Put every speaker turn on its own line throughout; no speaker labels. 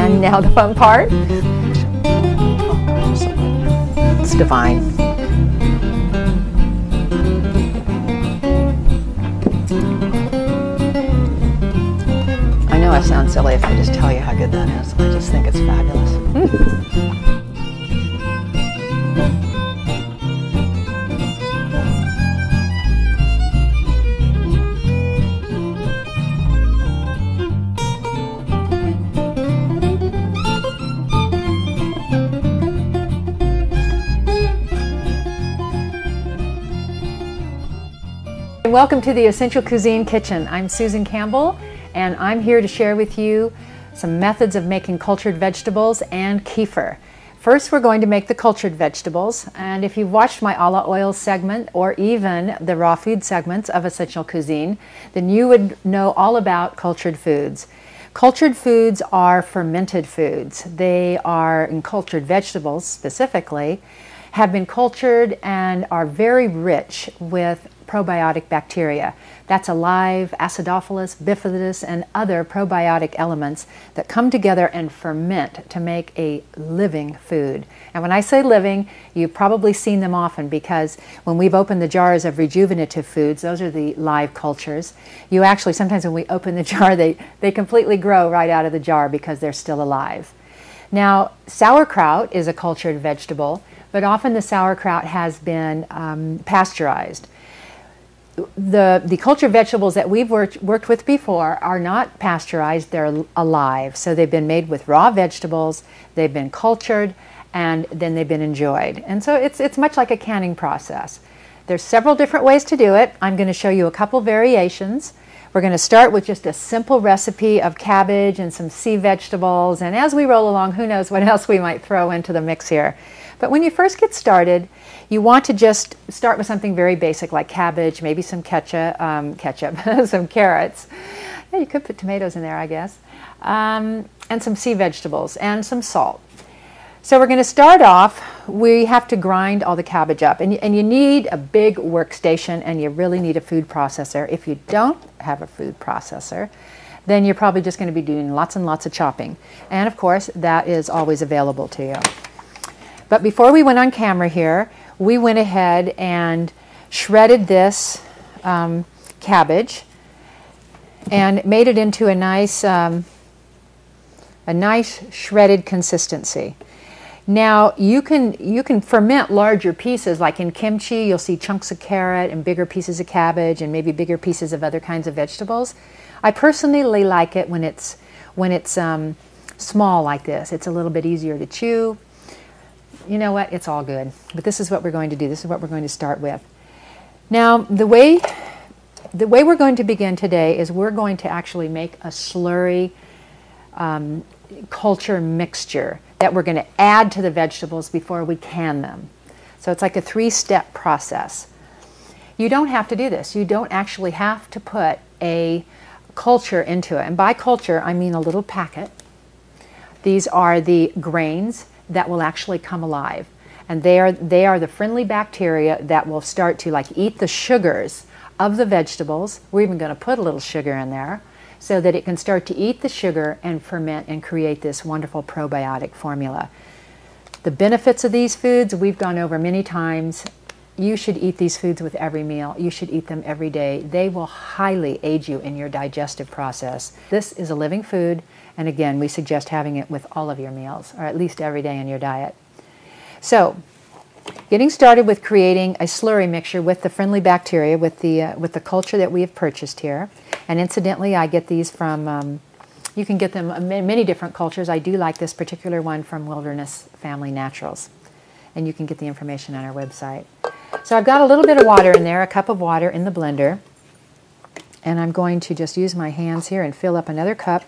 And now the fun part. It's divine. I know I sound silly if I just tell you how good that is. I just think it's fabulous. Welcome to the Essential Cuisine Kitchen. I'm Susan Campbell, and I'm here to share with you some methods of making cultured vegetables and kefir. First, we're going to make the cultured vegetables, and if you've watched my a la oil segment or even the raw food segments of Essential Cuisine, then you would know all about cultured foods. Cultured foods are fermented foods. They are, in cultured vegetables specifically, have been cultured and are very rich with probiotic bacteria. That's alive, acidophilus, bifidus, and other probiotic elements that come together and ferment to make a living food. And when I say living, you've probably seen them often, because when we've opened the jars of rejuvenative foods, those are the live cultures, you actually, sometimes when we open the jar, they completely grow right out of the jar because they're still alive. Now, sauerkraut is a cultured vegetable, but often the sauerkraut has been pasteurized. The cultured vegetables that we've worked with before are not pasteurized, they're alive. So they've been made with raw vegetables, they've been cultured, and then they've been enjoyed. And so it's much like a canning process. There's several different ways to do it. I'm going to show you a couple variations. We're going to start with just a simple recipe of cabbage and some sea vegetables, and as we roll along, who knows what else we might throw into the mix here. But when you first get started, you want to just start with something very basic like cabbage, maybe some ketchup, some carrots. Yeah, you could put tomatoes in there, I guess, and some sea vegetables and some salt. So we're going to start off, we have to grind all the cabbage up, and you need a big workstation, and you really need a food processor. If you don't have a food processor, then you're probably just going to be doing lots and lots of chopping. And of course, that is always available to you. But before we went on camera here, we went ahead and shredded this cabbage and made it into a nice shredded consistency. Now you can ferment larger pieces, like in kimchi you'll see chunks of carrot and bigger pieces of cabbage and maybe bigger pieces of other kinds of vegetables. I personally like it when it's small like this. It's a little bit easier to chew. You know what? It's all good. But this is what we're going to do. This is what we're going to start with. Now, the way we're going to begin today is we're going to actually make a slurry culture mixture that we're going to add to the vegetables before we can them. So it's like a three-step process. You don't have to do this. You don't actually have to put a culture into it. And by culture, I mean a little packet. These are the grains that will actually come alive, and they are the friendly bacteria that will start to eat the sugars of the vegetables. We're even going to put a little sugar in there so that it can start to eat the sugar and ferment and create this wonderful probiotic formula. The benefits of these foods we've gone over many times. You should eat these foods with every meal. You should eat them every day. They will highly aid you in your digestive process. This is a living food, and again, we suggest having it with all of your meals, or at least every day in your diet. So, getting started with creating a slurry mixture with the friendly bacteria, with the culture that we have purchased here. And incidentally, I get these from, you can get them in many different cultures. I do like this particular one from Wilderness Family Naturals. And you can get the information on our website. So I've got a little bit of water in there, a cup of water in the blender. And I'm going to just use my hands here and fill up another cup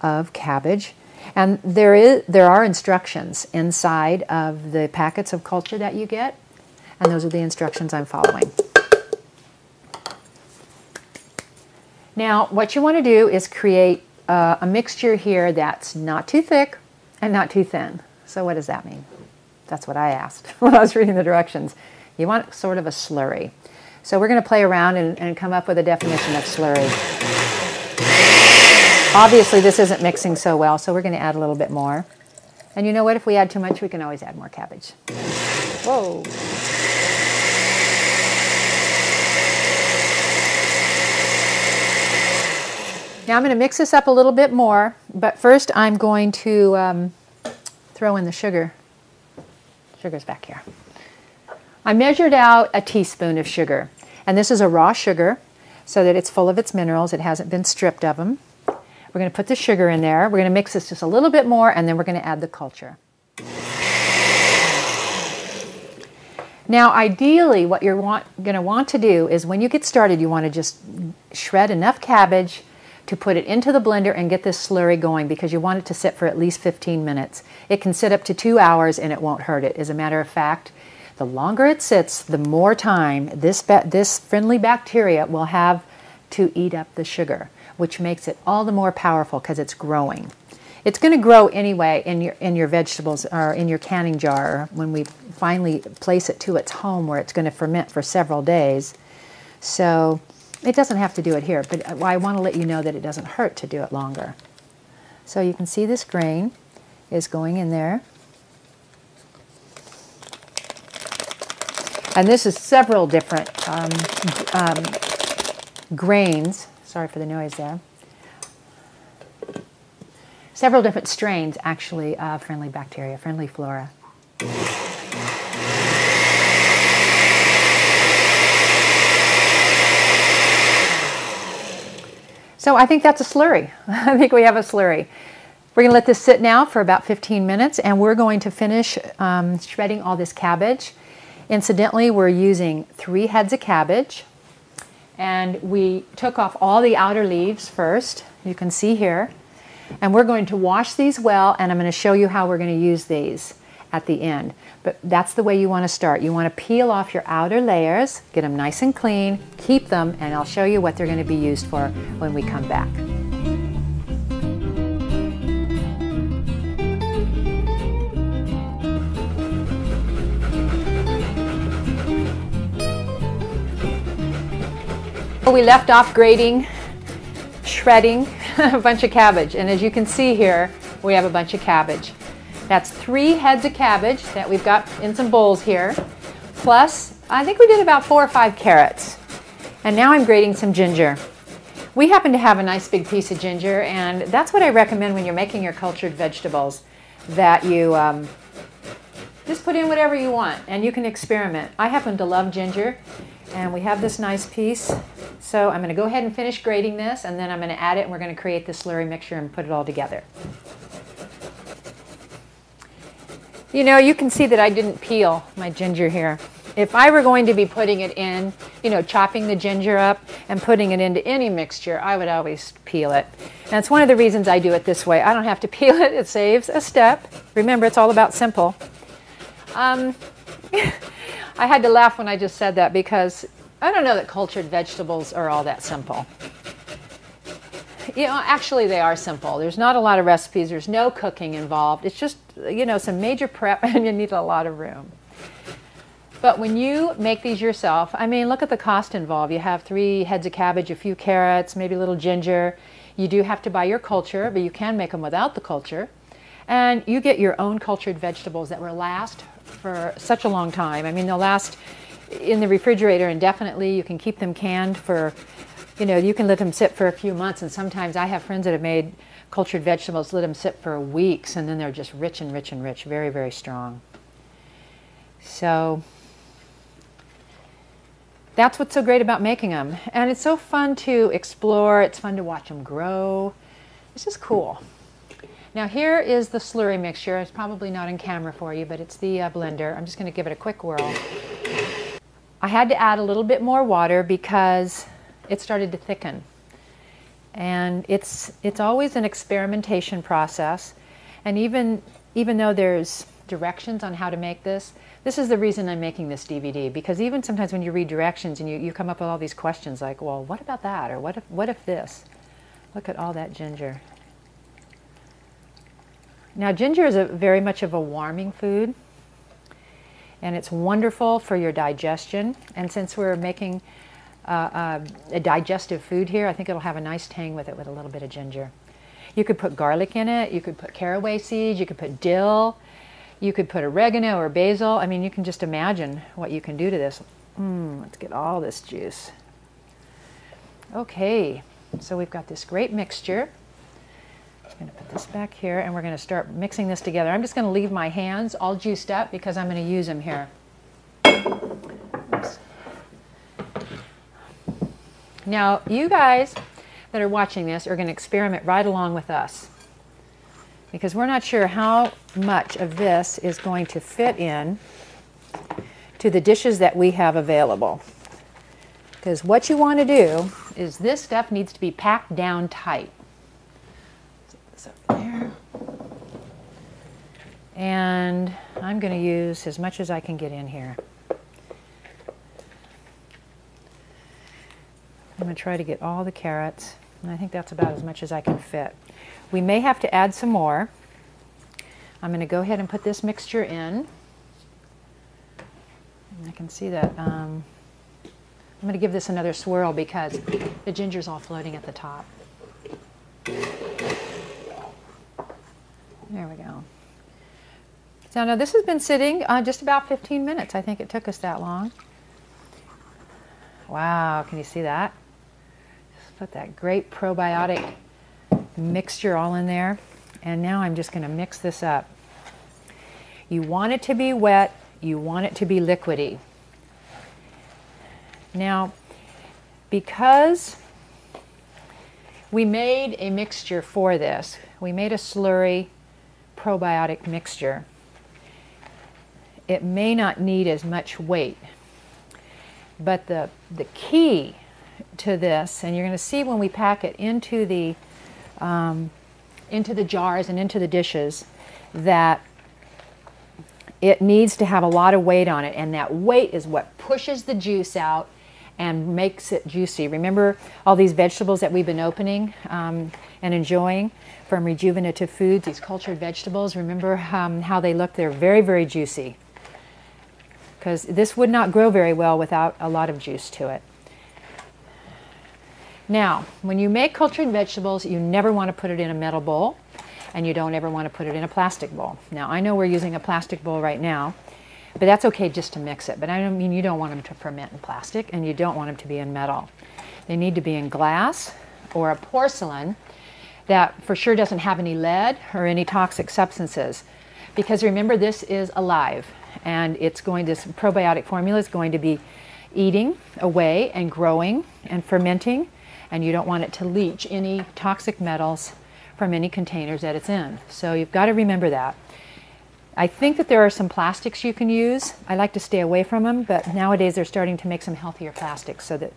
of cabbage. And there are instructions inside of the packets of culture that you get. And those are the instructions I'm following. Now, what you want to do is create a mixture here that's not too thick and not too thin. So what does that mean? That's what I asked when I was reading the directions. You want sort of a slurry. So we're going to play around and come up with a definition of slurry. Obviously this isn't mixing so well, so we're going to add a little bit more. And you know what? If we add too much, we can always add more cabbage. Whoa. Now I'm going to mix this up a little bit more, but first I'm going to throw in the sugar. Sugar's back here. I measured out a teaspoon of sugar, and this is a raw sugar so that it's full of its minerals. It hasn't been stripped of them. We're going to put the sugar in there. We're going to mix this just a little bit more, and then we're going to add the culture. Now, ideally, what you're going to want to do is when you get started, you want to just shred enough cabbage to put it into the blender and get this slurry going, because you want it to sit for at least 15 minutes. It can sit up to 2 hours and it won't hurt it. As a matter of fact, the longer it sits, the more time this friendly bacteria will have to eat up the sugar, which makes it all the more powerful because it's growing. It's going to grow anyway in your vegetables or in your canning jar when we finally place it to its home where it's going to ferment for several days. So it doesn't have to do it here, but I want to let you know that it doesn't hurt to do it longer. So you can see this grain is going in there. And this is several different grains. Sorry for the noise there. Several different strains, actually, of friendly bacteria, friendly flora. So I think that's a slurry. I think we have a slurry. We're going to let this sit now for about 15 minutes, and we're going to finish shredding all this cabbage. Incidentally, we're using 3 heads of cabbage, and we took off all the outer leaves first, you can see here, and we're going to wash these well, and I'm going to show you how we're going to use these at the end. But that's the way you want to start. You want to peel off your outer layers, get them nice and clean, keep them, and I'll show you what they're going to be used for when we come back. We left off grating, shredding a bunch of cabbage, and as you can see here, we have a bunch of cabbage. That's 3 heads of cabbage that we've got in some bowls here, plus I think we did about 4 or 5 carrots. And now I'm grating some ginger. We happen to have a nice big piece of ginger, and that's what I recommend when you're making your cultured vegetables, that you just put in whatever you want and you can experiment. I happen to love ginger, and we have this nice piece. So I'm going to go ahead and finish grating this, and then I'm going to add it, and we're going to create this slurry mixture and put it all together. You know, you can see that I didn't peel my ginger here. If I were going to be putting it in, you know, chopping the ginger up and putting it into any mixture, I would always peel it. And it's one of the reasons I do it this way. I don't have to peel it. It saves a step. Remember, it's all about simple. I had to laugh when I just said that because I don't know that cultured vegetables are all that simple. You know, actually they are simple. There's not a lot of recipes. There's no cooking involved. It's just, you know, some major prep and you need a lot of room. But when you make these yourself, I mean, look at the cost involved. You have 3 heads of cabbage, a few carrots, maybe a little ginger. You do have to buy your culture, but you can make them without the culture. And you get your own cultured vegetables that will last for such a long time. I mean, they'll last in the refrigerator indefinitely. You can keep them canned for, you know, you can let them sit for a few months. And sometimes I have friends that have made cultured vegetables, let them sit for weeks, and then they're just rich and rich and rich, very, very strong. So that's what's so great about making them. And it's so fun to explore. It's fun to watch them grow. It's just cool. Now here is the slurry mixture. It's probably not on camera for you, but it's the blender. I'm just going to give it a quick whirl. I had to add a little bit more water because it started to thicken. And it's always an experimentation process. And even though there's directions on how to make this, this is the reason I'm making this DVD, because even sometimes when you read directions and you come up with all these questions like, well, what about that? Or what if this? Look at all that ginger. Now, ginger is very much of a warming food, and it's wonderful for your digestion. And since we're making a digestive food here, I think it'll have a nice tang with it with a little bit of ginger. You could put garlic in it, you could put caraway seeds, you could put dill, you could put oregano or basil. I mean, you can just imagine what you can do to this. Let's get all this juice. Okay, so we've got this great mixture. I'm going to put this back here and we're going to start mixing this together. I'm just going to leave my hands all juiced up because I'm going to use them here. Oops. Now, you guys that are watching this are going to experiment right along with us because we're not sure how much of this is going to fit in to the dishes that we have available. Because what you want to do is this stuff needs to be packed down tight. Put this up there. And I'm going to use as much as I can get in here. I'm going to try to get all the carrots, and I think that's about as much as I can fit. We may have to add some more. I'm going to go ahead and put this mixture in. And I can see that I'm going to give this another swirl because the ginger's all floating at the top. There we go. So now this has been sitting just about 15 minutes. I think it took us that long. Wow, can you see that? Just put that great probiotic mixture all in there. And now I'm just going to mix this up. You want it to be wet. You want it to be liquidy. Now, because we made a mixture for this, we made a slurry probiotic mixture, it may not need as much weight. But the key to this, and you're going to see when we pack it into the jars and into the dishes, that it needs to have a lot of weight on it, and that weight is what pushes the juice out and makes it juicy. Remember all these vegetables that we've been opening and enjoying from Rejuvenative Foods, these cultured vegetables? Remember how they look? They're very, very juicy, because this would not grow very well without a lot of juice to it. Now, when you make cultured vegetables, you never want to put it in a metal bowl, and you don't ever want to put it in a plastic bowl. Now, I know we're using a plastic bowl right now, but that's okay just to mix it. But I don't mean you don't want them to ferment in plastic, and you don't want them to be in metal. They need to be in glass or a porcelain that for sure doesn't have any lead or any toxic substances. Because remember, this is alive, and this probiotic formula is going to be eating away and growing and fermenting, and you don't want it to leach any toxic metals from any containers that it's in. So you've got to remember that. I think that there are some plastics you can use. I like to stay away from them, but nowadays they're starting to make some healthier plastics so that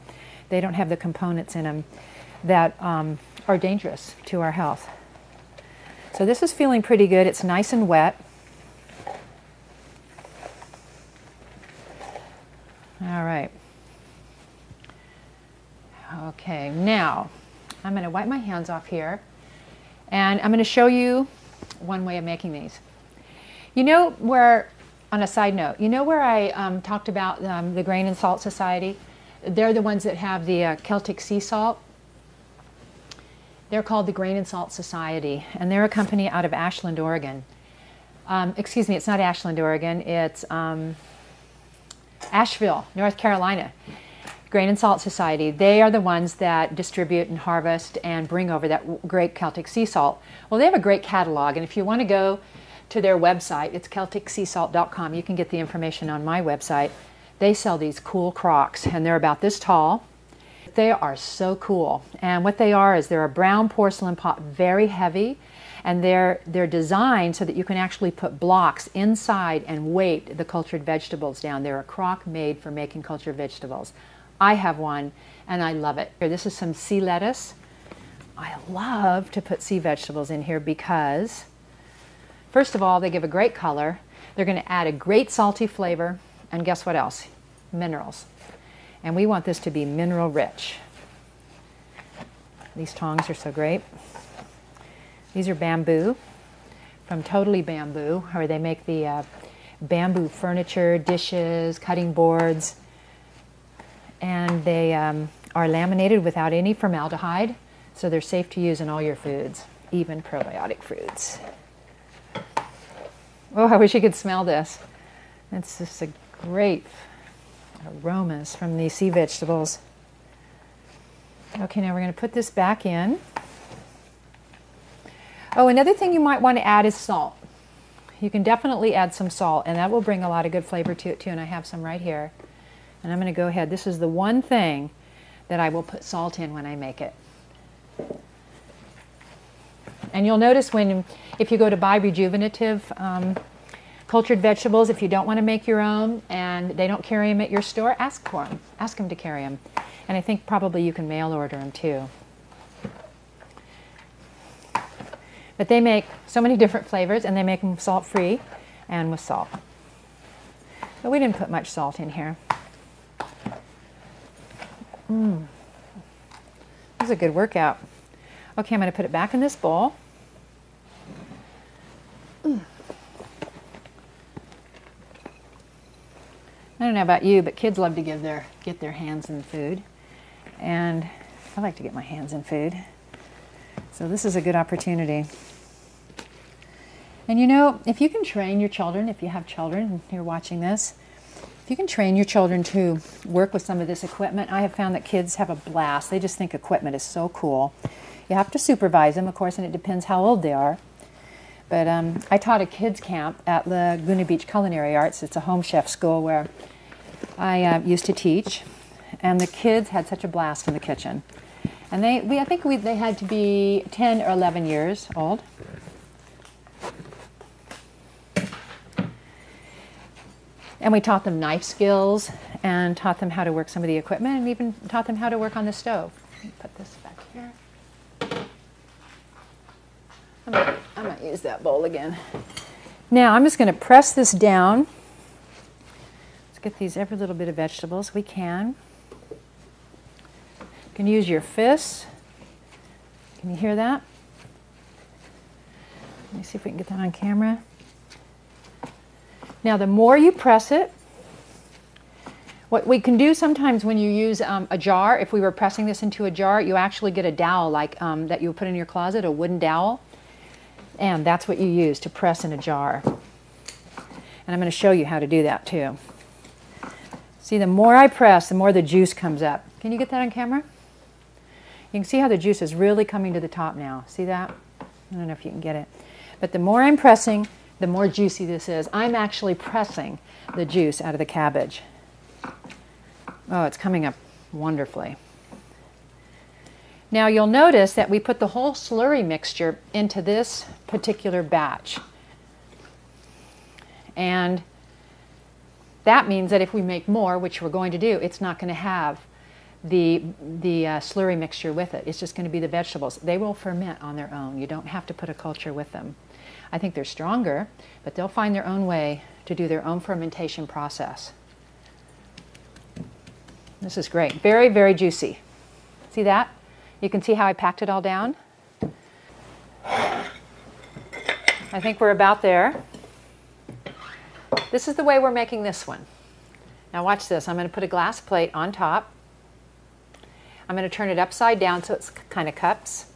they don't have the components in them that are dangerous to our health. So this is feeling pretty good. It's nice and wet. All right. Okay, now I'm going to wipe my hands off here, and I'm going to show you one way of making these. You know where, on a side note, you know where I talked about the Grain and Salt Society? They're the ones that have the Celtic sea salt. They're called the Grain and Salt Society, and they're a company out of Ashland, Oregon. Excuse me, it's not Ashland, Oregon. It's Asheville, North Carolina. Grain and Salt Society. They are the ones that distribute and harvest and bring over that great Celtic sea salt. Well, they have a great catalog, and if you want to go to their website, it's CelticSeaSalt.com. You can get the information on my website. They sell these cool crocks, and they're about this tall. They are so cool, and what they are is they're a brown porcelain pot, very heavy, and they're designed so that you can actually put blocks inside and weight the cultured vegetables down. They're a crock made for making cultured vegetables. I have one, and I love it. Here, this is some sea lettuce. I love to put sea vegetables in here because, first of all, they give a great color. They're going to add a great salty flavor, and guess what else? Minerals. And we want this to be mineral rich. These tongs are so great. These are bamboo, from Totally Bamboo, where they make the bamboo furniture, dishes, cutting boards. And they are laminated without any formaldehyde, so they're safe to use in all your foods. even probiotic fruits. Oh, I wish you could smell this. It's just a great aromas from these sea vegetables. Okay, now we're going to put this back in. Oh, another thing you might want to add is salt. You can definitely add some salt, and that will bring a lot of good flavor to it too, and I have some right here. And I'm going to go ahead. This is the one thing that I will put salt in when I make it. And you'll notice if you go to buy rejuvenative cultured vegetables, if you don't want to make your own and they don't carry them at your store, ask for them. Ask them to carry them. And I think probably you can mail order them too. But they make so many different flavors, and they make them salt-free and with salt. But we didn't put much salt in here. This is a good workout. Okay, I'm going to put it back in this bowl. I don't know about you, but kids love to get their hands in food. And I like to get my hands in food. So this is a good opportunity. And you know, if you can train your children, if you have children and you're watching this, if you can train your children to work with some of this equipment, I have found that kids have a blast. They just think equipment is so cool. You have to supervise them, of course, and it depends how old they are. But I taught a kids camp at Laguna Beach Culinary Arts. It's a home chef school where I used to teach. And the kids had such a blast in the kitchen. And I think they had to be 10 or 11 years old. And we taught them knife skills and taught them how to work some of the equipment and even taught them how to work on the stove. Let me put this back here. I'm going to use that bowl again. Now I'm just going to press this down. Let's get these every little bit of vegetables we can. You can use your fists. Can you hear that? Let me see if we can get that on camera. Now the more you press it, what we can do sometimes when you use a jar, if we were pressing this into a jar, you actually get a dowel like that you would put in your closet, a wooden dowel. And that's what you use to press in a jar. And I'm going to show you how to do that too. See, the more I press, the more the juice comes up. Can you get that on camera? You can see how the juice is really coming to the top now. See that? I don't know if you can get it. But the more I'm pressing, the more juicy this is. I'm actually pressing the juice out of the cabbage. Oh, it's coming up wonderfully. Now you'll notice that we put the whole slurry mixture into this particular batch. And that means that if we make more, which we're going to do, it's not going to have the slurry mixture with it. It's just going to be the vegetables. They will ferment on their own. You don't have to put a culture with them. I think they're stronger, but they'll find their own way to do their own fermentation process. This is great. Very, very juicy. See that? You can see how I packed it all down. I think we're about there. This is the way we're making this one. Now watch this. I'm going to put a glass plate on top. I'm going to turn it upside down so it's kind of cups.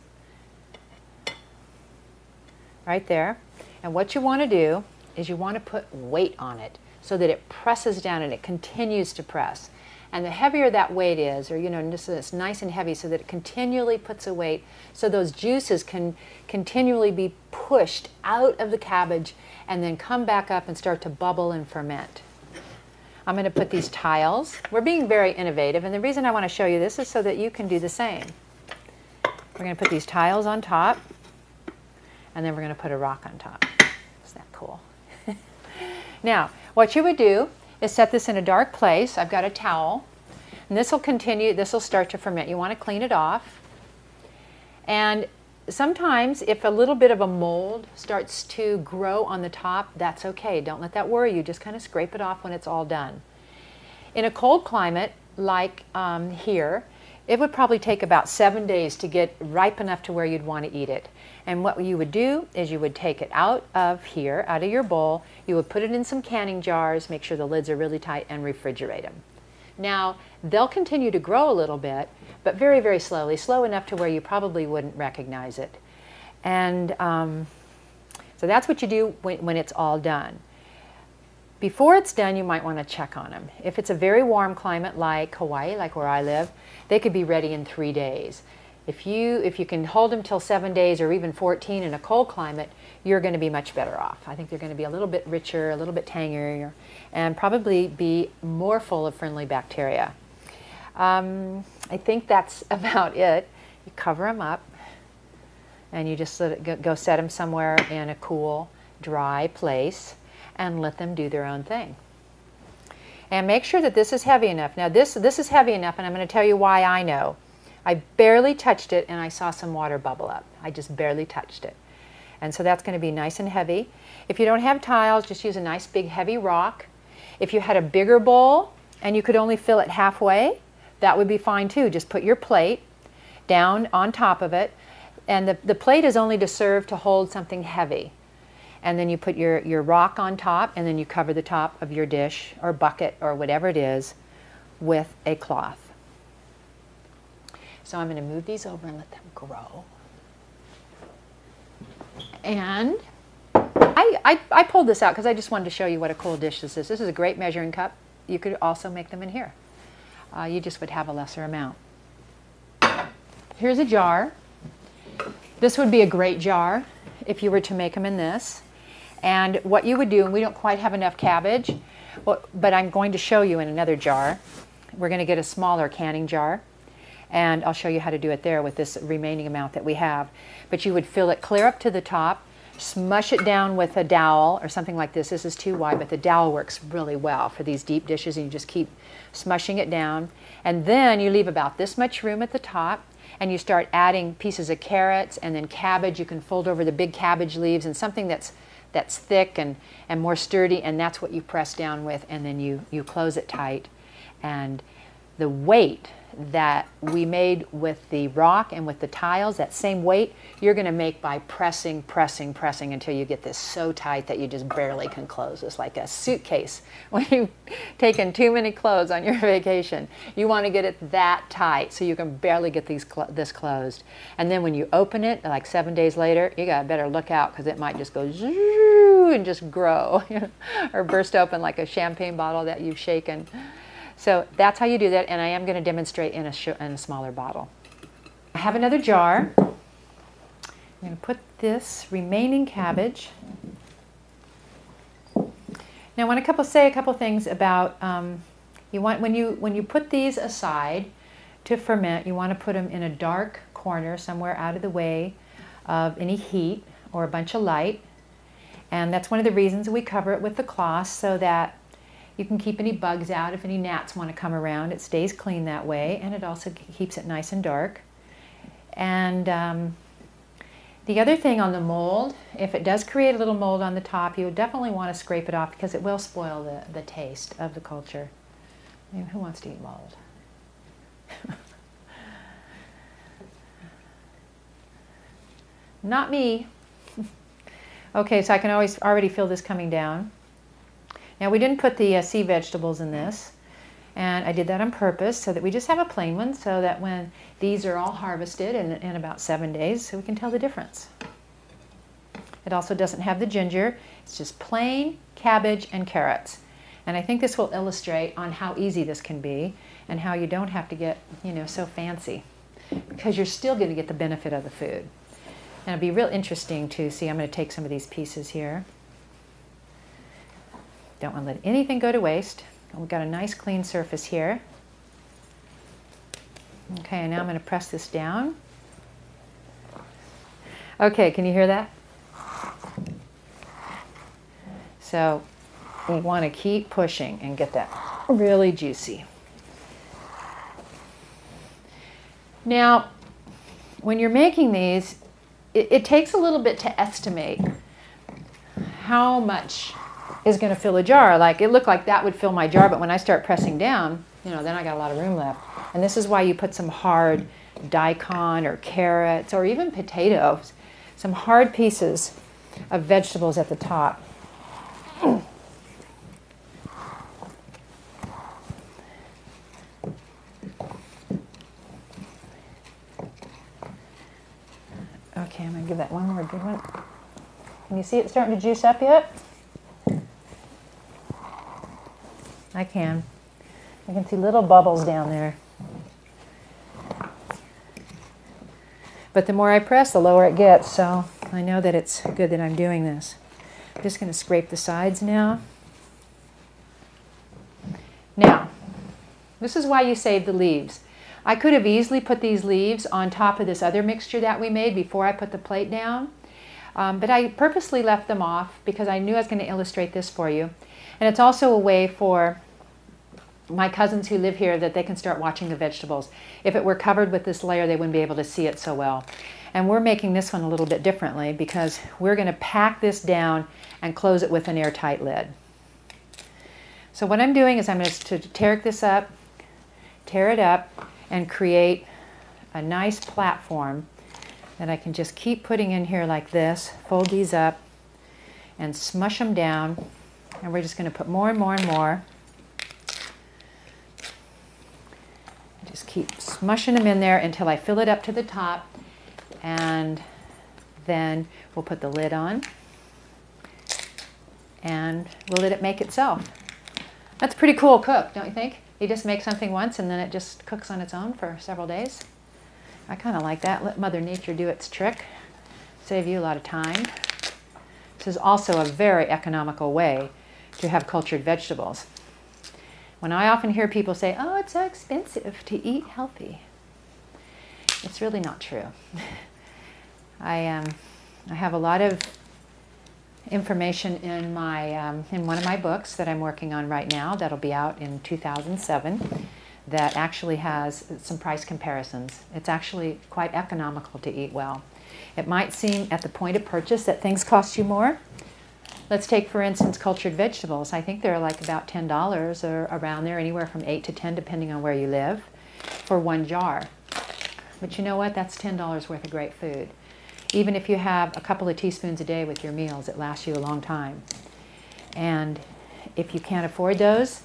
Right there. And what you want to do is you want to put weight on it so that it presses down and it continues to press. And the heavier that weight is, or it's nice and heavy so that it continually puts a weight, so those juices can continually be pushed out of the cabbage and then come back up and start to bubble and ferment. I'm going to put these tiles. We're being very innovative, and the reason I want to show you this is so that you can do the same. We're going to put these tiles on top, and then we're going to put a rock on top. Isn't that cool? Now, what you would do is set this in a dark place. I've got a towel, and this will continue, this will start to ferment. You want to clean it off. And sometimes if a little bit of a mold starts to grow on the top, that's okay. Don't let that worry you. Just kind of scrape it off when it's all done. In a cold climate like here, it would probably take about 7 days to get ripe enough to where you'd want to eat it. And what you would do is you would take it out of here, out of your bowl, you would put it in some canning jars, make sure the lids are really tight, and refrigerate them. Now, they'll continue to grow a little bit, but very, very slowly, slow enough to where you probably wouldn't recognize it. And so that's what you do when it's all done. Before it's done, you might want to check on them. If it's a very warm climate like Hawaii, like where I live, they could be ready in 3 days. If you can hold them till 7 days or even 14 in a cold climate, you're going to be much better off. I think they're going to be a little bit richer, a little bit tangier, and probably be more full of friendly bacteria. I think that's about it. You cover them up, and you just let it go set them somewhere in a cool, dry place, and let them do their own thing. And make sure that this is heavy enough. Now this is heavy enough, and I'm going to tell you why I know. I barely touched it, and I saw some water bubble up. I just barely touched it. And so that's going to be nice and heavy. If you don't have tiles, just use a nice big heavy rock. If you had a bigger bowl and you could only fill it halfway, that would be fine too. Just put your plate down on top of it, and the plate is only to serve to hold something heavy. And then you put your rock on top, and then you cover the top of your dish or bucket or whatever it is with a cloth. So I'm going to move these over and let them grow. And I pulled this out because I just wanted to show you what a cool dish this is. This is a great measuring cup. You could also make them in here. You just would have a lesser amount. Here's a jar. This would be a great jar if you were to make them in this. And what you would do, and we don't quite have enough cabbage, but I'm going to show you in another jar. We're going to get a smaller canning jar, and I'll show you how to do it there with this remaining amount that we have. But you would fill it clear up to the top, smush it down with a dowel or something like this. This is too wide, but the dowel works really well for these deep dishes, and you just keep smushing it down. And then you leave about this much room at the top, and you start adding pieces of carrots and then cabbage. You can fold over the big cabbage leaves and something that's thick and more sturdy, and that's what you press down with, and then you close it tight. And the weight that we made with the rock and with the tiles, that same weight, you're going to make by pressing until you get this so tight that you just barely can close. It's like a suitcase when you've taken too many clothes on your vacation. You want to get it that tight so you can barely get this closed. And then when you open it, like 7 days later, you got to better look out because it might just go zoo and just grow or burst open like a champagne bottle that you've shaken. So that's how you do that, and I am going to demonstrate in a smaller bottle. I have another jar. I'm going to put this remaining cabbage. Now I want to say a couple things about you want when you put these aside to ferment, you want to put them in a dark corner somewhere out of the way of any heat or a bunch of light, and that's one of the reasons we cover it with the cloth so that you can keep any bugs out if any gnats want to come around. It stays clean that way, and it also keeps it nice and dark. And the other thing on the mold, if it does create a little mold on the top, you would definitely want to scrape it off because it will spoil the taste of the culture. I mean, who wants to eat mold? Not me. Okay, so I can already feel this coming down. Now we didn't put the sea vegetables in this, and I did that on purpose so that we just have a plain one so that when these are all harvested in about 7 days, so we can tell the difference. It also doesn't have the ginger. It's just plain cabbage and carrots. And I think this will illustrate on how easy this can be and how you don't have to get, so fancy, because you're still going to get the benefit of the food. And it'll be real interesting to see. I'm going to take some of these pieces here. Don't want to let anything go to waste. We've got a nice clean surface here. Okay, and now I'm going to press this down. Okay, can you hear that? So we want to keep pushing and get that really juicy. Now, when you're making these, it takes a little bit to estimate how much is going to fill a jar. Like, it looked like that would fill my jar, but when I start pressing down, then I got a lot of room left. And this is why you put some hard daikon or carrots or even potatoes, some hard pieces of vegetables at the top. Okay, I'm going to give that one more Can you see it starting to juice up yet? I can. I can see little bubbles down there. But the more I press, the lower it gets, so I know that it's good that I'm doing this. I'm just going to scrape the sides now. Now, this is why you save the leaves. I could have easily put these leaves on top of this other mixture that we made before I put the plate down, but I purposely left them off because I knew I was going to illustrate this for you. And it's also a way for my cousins who live here that they can start watching the vegetables. If it were covered with this layer, they wouldn't be able to see it so well. And we're making this one a little bit differently because we're going to pack this down and close it with an airtight lid. So what I'm doing is I'm going to tear this up, tear it up, and create a nice platform that I can just keep putting in here like this, fold these up, and smush them down. And we're just going to put more and more and more. Just keep smushing them in there until I fill it up to the top, and then we'll put the lid on and we'll let it make itself. That's a pretty cool cook, don't you think? You just make something once and then it just cooks on its own for several days. I kind of like that. Let Mother Nature do its trick. Save you a lot of time. This is also a very economical way to have cultured vegetables. When I often hear people say, oh, it's so expensive to eat healthy, it's really not true. I have a lot of information in one of my books that I'm working on right now that'll be out in 2007 that actually has some price comparisons. It's actually quite economical to eat well. It might seem at the point of purchase that things cost you more. Let's take, for instance, cultured vegetables. I think they're like about $10 or around there, anywhere from 8 to 10 depending on where you live, for one jar. But you know what? That's $10 worth of great food. Even if you have a couple of teaspoons a day with your meals, it lasts you a long time. And if you can't afford those,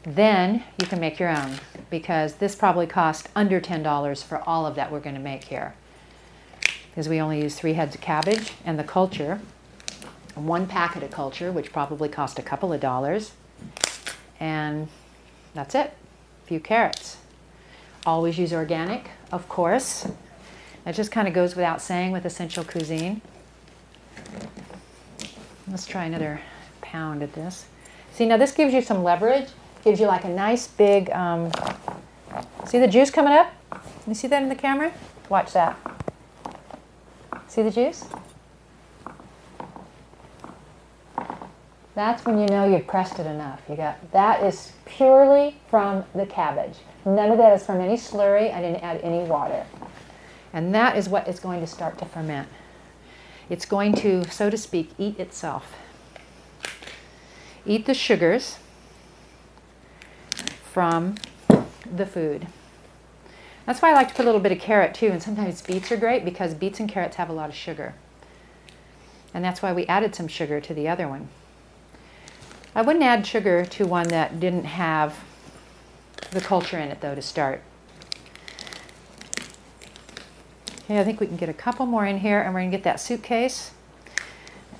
then you can make your own, because this probably cost under $10 for all of that we're going to make here. Because we only use 3 heads of cabbage and the culture, 1 packet of culture, which probably cost a couple of dollars, and that's it. A few carrots. Always use organic, of course. That just kind of goes without saying with essential cuisine. Let's try another pound at this. See, now this gives you some leverage. Gives you like a nice big, see the juice coming up? You see that in the camera? Watch that. See the juice? That's when you know you've pressed it enough. That is purely from the cabbage. None of that is from any slurry. I didn't add any water. And that is what is going to start to ferment. It's going to, so to speak, eat itself. Eat the sugars from the food. That's why I like to put a little bit of carrot too, and sometimes beets are great because beets and carrots have a lot of sugar. And that's why we added some sugar to the other one. I wouldn't add sugar to one that didn't have the culture in it though to start. Okay, I think we can get a couple more in here, and we're going to get that suitcase,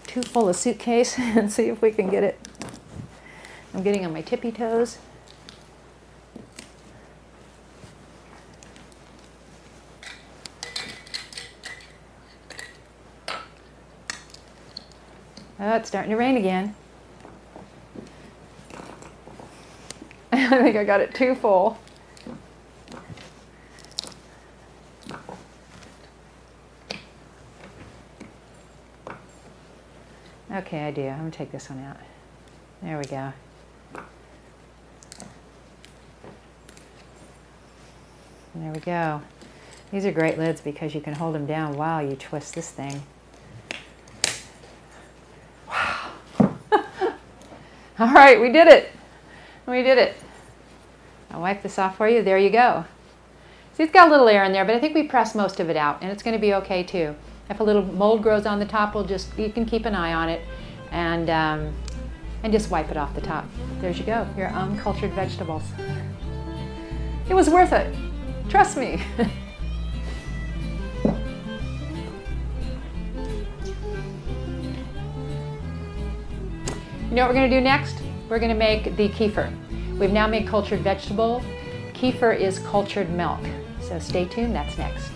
too full of suitcase, and see if we can get it. I'm getting on my tippy toes. Oh, it's starting to rain again. I think I got it too full. Okay, I do. I'm going to take this one out. There we go. There we go. These are great lids because you can hold them down while you twist this thing. Wow. All right, we did it. We did it. I'll wipe this off for you. There you go. See, it's got a little air in there, but I think we pressed most of it out, and it's going to be okay too. If a little mold grows on the top, you can keep an eye on it, and just wipe it off the top. There you go, your own cultured vegetables. It was worth it. Trust me. You know what we're going to do next? We're going to make the kefir. We've now made cultured vegetable. Kefir is cultured milk. So stay tuned, that's next.